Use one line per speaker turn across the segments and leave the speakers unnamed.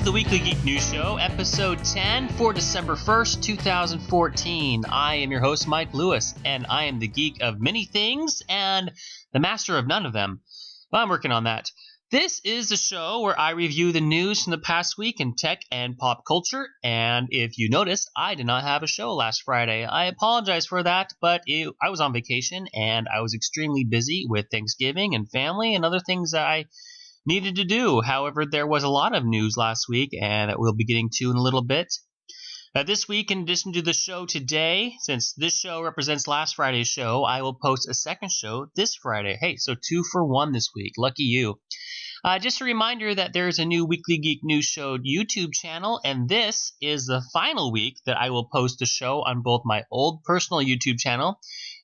the Weekly Geek News Show, episode 10 for December 1st, 2014. I am your host, Mike Lewis, and I am the geek of many things and the master of none of them. Well, I'm working on that. This is the show where I review the news from the past week in tech and pop culture, and if you noticed, I did not have a show last Friday. I apologize for that, but I was on vacation, and I was extremely busy with Thanksgiving and family and other things that I needed to do. However, there was a lot of news last week, and that we'll be getting to in a little bit. This week, in addition to the show today, since this show represents last Friday's show, I will post a second show this Friday. Hey, so 2 for 1 this week. Lucky you. Just a reminder that there is a new Weekly Geek News Show YouTube channel, and this is the final week that I will post the show on both my old personal YouTube channel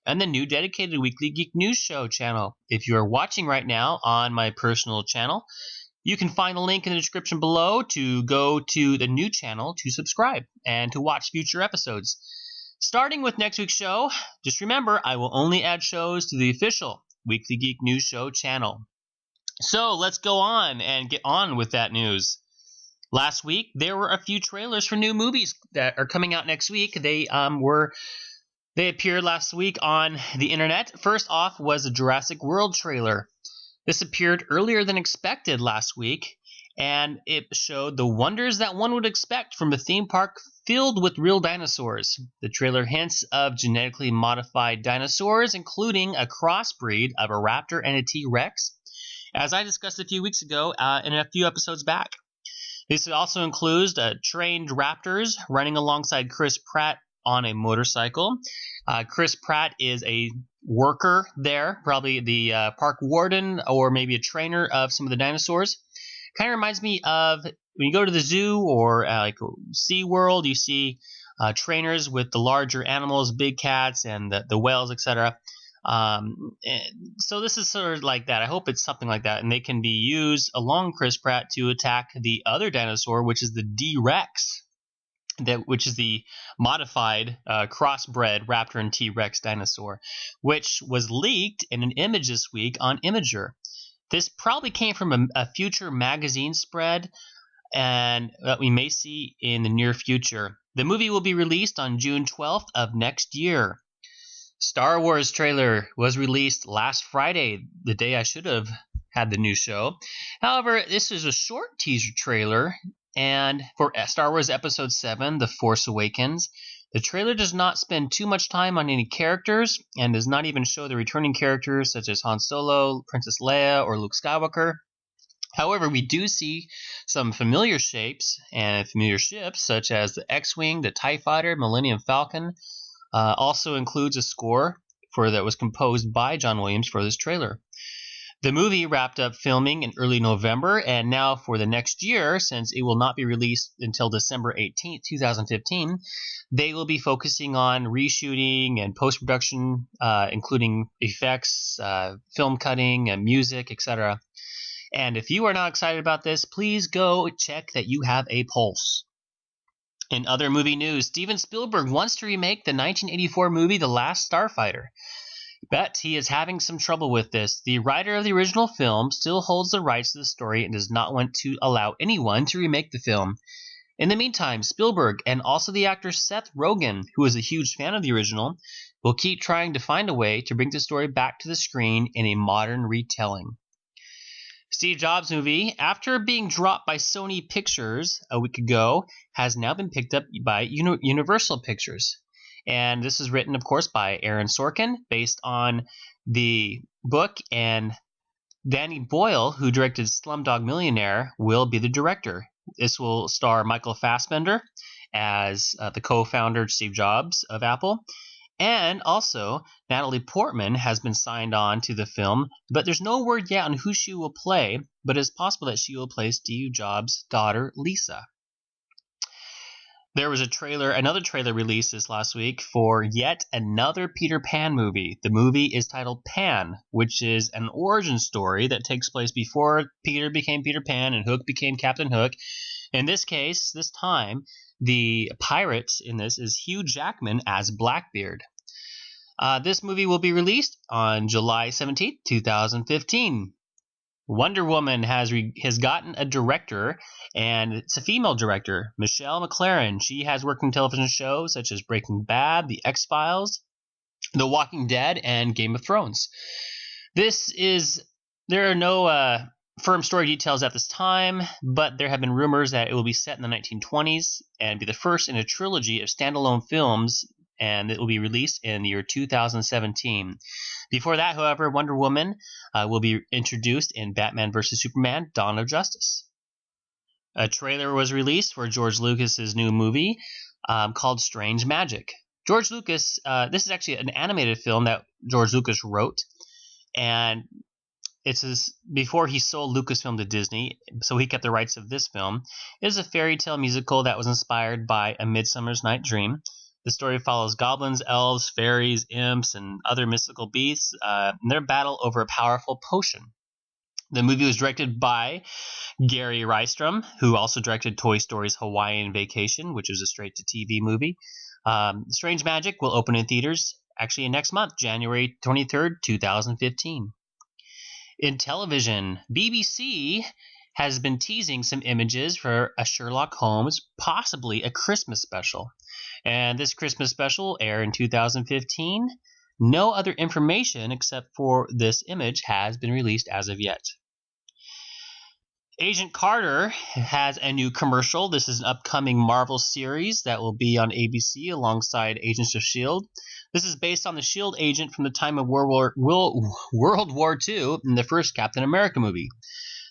and the new dedicated Weekly Geek News Show channel. If you are watching right now on my personal channel, you can find the link in the description below to go to the new channel to subscribe and to watch future episodes. Starting with next week's show, just remember I will only add shows to the official Weekly Geek News Show channel. So let's go on and get on with that news. Last week, there were a few trailers for new movies that are coming out next week. They appeared last week on the internet. First off was the Jurassic World trailer. This appeared earlier than expected last week, and it showed the wonders that one would expect from a theme park filled with real dinosaurs. The trailer hints of genetically modified dinosaurs, including a crossbreed of a raptor and a T-Rex, as I discussed a few weeks ago in a few episodes back. This also includes trained raptors running alongside Chris Pratt on a motorcycle. Chris Pratt is a worker there, probably the park warden or maybe a trainer of some of the dinosaurs. Kind of reminds me of when you go to the zoo or like SeaWorld, you see trainers with the larger animals, big cats and the whales, etc. So this is sort of like that. I hope it's something like that, and they can be used along Chris Pratt to attack the other dinosaur, which is the D-Rex, which is the modified crossbred raptor and T-Rex dinosaur, which was leaked in an image this week on Imager. This probably came from a future magazine spread, and that we may see in the near future. The movie will be released on June 12th of next year. Star Wars trailer was released last Friday, the day I should have had the new show. However, this is a short teaser trailer, and for Star Wars Episode 7, The Force Awakens, the trailer does not spend too much time on any characters and does not even show the returning characters such as Han Solo, Princess Leia, or Luke Skywalker. However, we do see some familiar shapes and familiar ships such as the X-Wing, the TIE Fighter, Millennium Falcon. Also includes a score that was composed by John Williams for this trailer. The movie wrapped up filming in early November, and now for the next year, since it will not be released until December 18th, 2015, they will be focusing on reshooting and post-production, including effects, film cutting, and music, etc. And if you are not excited about this, please go check that you have a pulse. In other movie news, Steven Spielberg wants to remake the 1984 movie The Last Starfighter, but he is having some trouble with this. The writer of the original film still holds the rights to the story and does not want to allow anyone to remake the film. In the meantime, Spielberg and also the actor Seth Rogen, who is a huge fan of the original, will keep trying to find a way to bring the story back to the screen in a modern retelling. Steve Jobs' movie, after being dropped by Sony Pictures a week ago, has now been picked up by Universal Pictures. And this is written, of course, by Aaron Sorkin, based on the book, and Danny Boyle, who directed Slumdog Millionaire, will be the director. This will star Michael Fassbender as the co-founder Steve Jobs of Apple. And also, Natalie Portman has been signed on to the film, but there's no word yet on who she will play, but it's possible that she will play Steve Jobs' daughter, Lisa. There was another trailer released this last week for yet another Peter Pan movie. The movie is titled Pan, which is an origin story that takes place before Peter became Peter Pan and Hook became Captain Hook. In this case, this time, the pirate in this is Hugh Jackman as Blackbeard. This movie will be released on July 17th, 2015. Wonder Woman has gotten a director, and it's a female director, Michelle MacLaren. She has worked in television shows such as Breaking Bad, The X-Files, The Walking Dead, and Game of Thrones. There are no firm story details at this time, but there have been rumors that it will be set in the 1920s and be the first in a trilogy of standalone films, and it will be released in the year 2017. Before that, however, Wonder Woman will be introduced in Batman vs. Superman: Dawn of Justice. A trailer was released for George Lucas's new movie called Strange Magic. George Lucas, this is actually an animated film that George Lucas wrote, and it's before he sold Lucasfilm to Disney, so he kept the rights of this film. It is a fairy tale musical that was inspired by A Midsummer's Night Dream. The story follows goblins, elves, fairies, imps, and other mystical beasts in their battle over a powerful potion. The movie was directed by Gary Rystrom, who also directed Toy Story's Hawaiian Vacation, which was a straight-to-TV movie. Strange Magic will open in theaters actually next month, January 23rd, 2015. In television, BBC has been teasing some images for a Sherlock Holmes, possibly a Christmas special. And this Christmas special will air in 2015. No other information except for this image has been released as of yet. Agent Carter has a new commercial. This is an upcoming Marvel series that will be on ABC alongside Agents of S.H.I.E.L.D. This is based on the S.H.I.E.L.D. agent from the time of World War II in the first Captain America movie.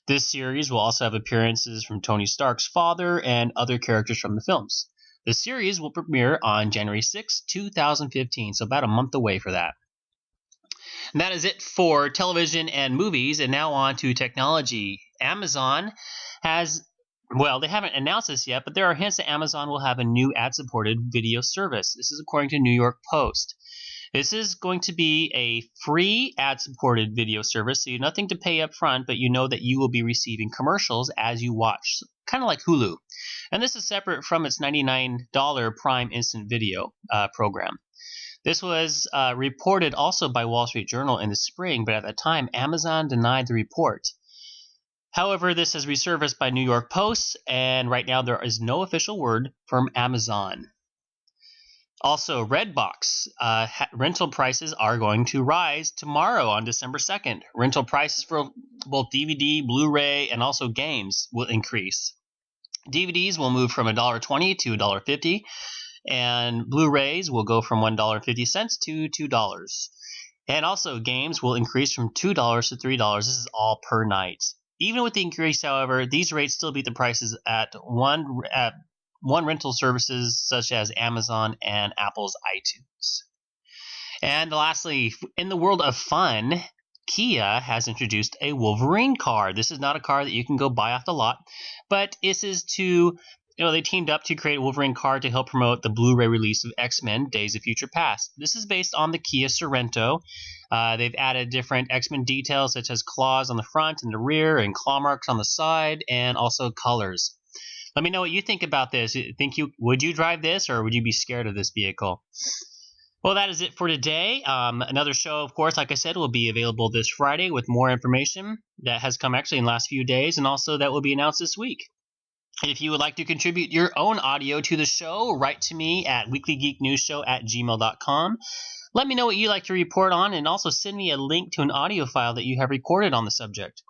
This series will also have appearances from Tony Stark's father and other characters from the films. The series will premiere on January 6, 2015, so about a month away for that. And that is it for television and movies, and now on to technology. Amazon has, well, they haven't announced this yet, but there are hints that Amazon will have a new ad-supported video service. This is according to New York Post. This is going to be a free ad-supported video service, so you have nothing to pay up front, but you know that you will be receiving commercials as you watch, kind of like Hulu. And this is separate from its $99 Prime Instant Video program. This was reported also by Wall Street Journal in the spring, but at the time, Amazon denied the report. However, this is resurfaced by New York Post, and right now there is no official word from Amazon. Also, Redbox. Rental prices are going to rise tomorrow on December 2nd. Rental prices for both DVD, Blu-ray, and also games will increase. DVDs will move from $1.20 to $1.50, and Blu-rays will go from $1.50 to $2. And also, games will increase from $2 to $3. This is all per night. Even with the increase, however, these rates still beat the prices at one rental services such as Amazon and Apple's iTunes. And lastly, in the world of fun, Kia has introduced a Wolverine car. This is not a car that you can go buy off the lot, but this is they teamed up to create a Wolverine car to help promote the Blu-ray release of X-Men Days of Future Past. This is based on the Kia Sorento. They've added different X-Men details such as claws on the front and the rear and claw marks on the side and also colors. Let me know what you think about this. Would you drive this, or would you be scared of this vehicle? Well, that is it for today. Another show, of course, like I said, will be available this Friday with more information that has come actually in the last few days, and also that will be announced this week. If you would like to contribute your own audio to the show, write to me at weeklygeeknewsshow@gmail.com. Let me know what you'd like to report on, and also send me a link to an audio file that you have recorded on the subject.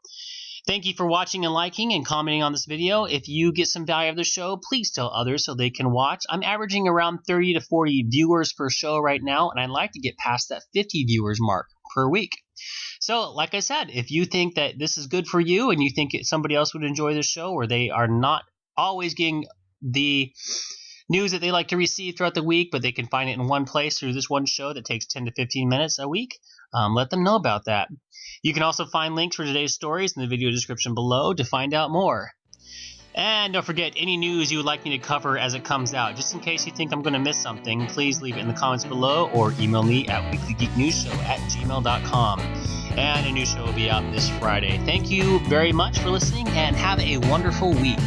Thank you for watching and liking and commenting on this video. If you get some value out of the show, please tell others so they can watch. I'm averaging around 30 to 40 viewers per show right now, and I'd like to get past that 50 viewers mark per week. So, like I said, if you think that this is good for you and you think somebody else would enjoy the show, or they are not always getting the news that they like to receive throughout the week, but they can find it in one place through this one show that takes 10 to 15 minutes a week, let them know about that. You can also find links for today's stories in the video description below to find out more. And don't forget, any news you would like me to cover as it comes out, just in case you think I'm going to miss something, please leave it in the comments below or email me at weeklygeeknewsshow@gmail.com. And a new show will be out this Friday. Thank you very much for listening, and have a wonderful week.